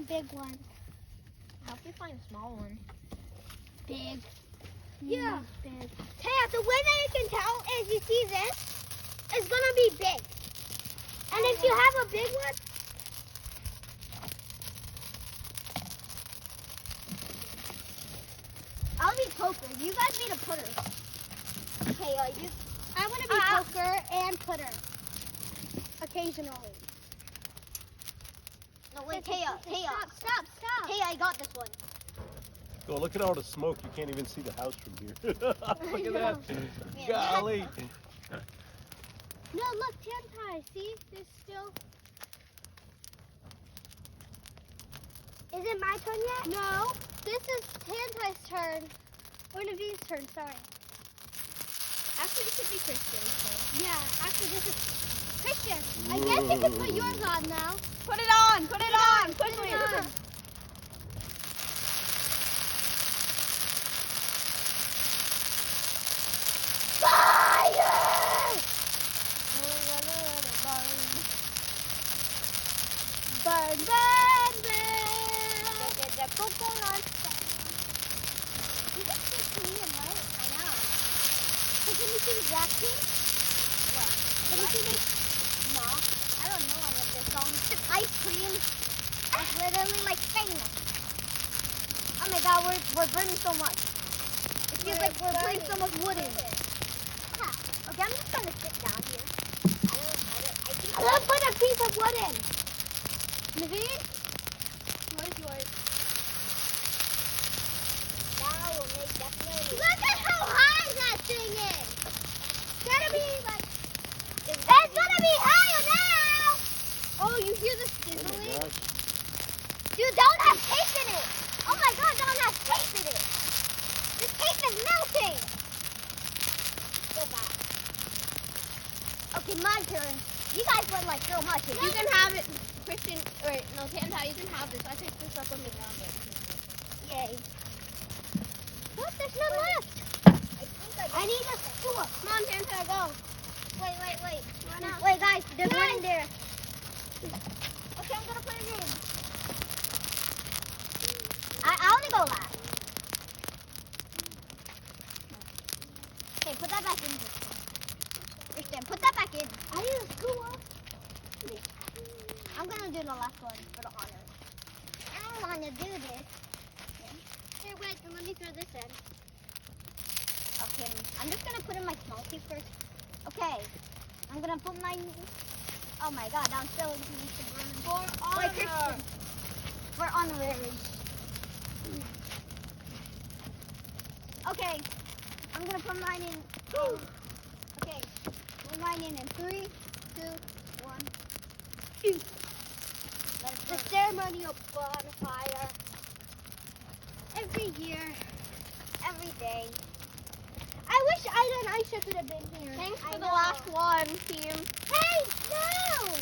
big one. I hope you find a small one. Big. Yeah. Big. Taya, the way that you can tell is you see this, it's gonna be big. And if you have a big one, I'll be poker. You guys need a putter. Okay, you. I want to be poker and putter. Occasionally. No, wait, Taya. Stop. Taya, I got this one. Oh, look at all the smoke. You can't even see the house from here. Look at that. Golly. No, look, Tantai. See? There's still... Is it my turn yet? No, this is Tantai's turn. Or Naveen's turn, sorry. Actually, it should be Christian's turn. Yeah, actually this is Christian. I guess you can put yours on now. Put it on! Put it on! Quickly! Put it on. Burn, burn, burn. Look at the coconut. You can see Korean, right? I know. So can you sing Blackpink? What? Can you sing it? No, I don't know any of their songs. Ice cream. That's literally like famous. Oh my god, we're burning so much. It feels like we're putting so much wood in. Yeah. Okay, I'm just gonna sit down here. I think Let's put a piece of wood in. Naveen? Where's yours? that will make definitely. Look at how high that thing is. It's gonna be like... It's gonna be higher now! Oh, you hear the Oh my sizzling? gosh. Dude, don't have tape in it. Oh my god, don't have tape in it. This tape is melting. Go back. Okay, my turn. You guys went like so much. You can have it, Christian. Wait, no, Tanta, you can have this. I picked this up on the ground. Yay. What? There's none left. I need a stool. Come on, Tanta, go. Wait. Run out. Wait, guys, there's Guys. one in there. Okay, I'm gonna put it in. I want to go last. Okay, put that back in. Christian, put that back in. I need a school. I'm gonna do the last one for the honor. I don't want to do this. Hey, wait, let me throw this in. Okay, I'm just gonna put in my small piece first. Okay, I'm gonna put my. Oh my god, I'm still used to burn. For Wait, Christian. For honorary. Okay, I'm gonna put mine in. Okay, put mine in 3, 2, 1. The ceremony of bonfire. Every year. Every day. I wish Ida and Aisha could have been here. Thanks I for the know. last one, team. Hey, no!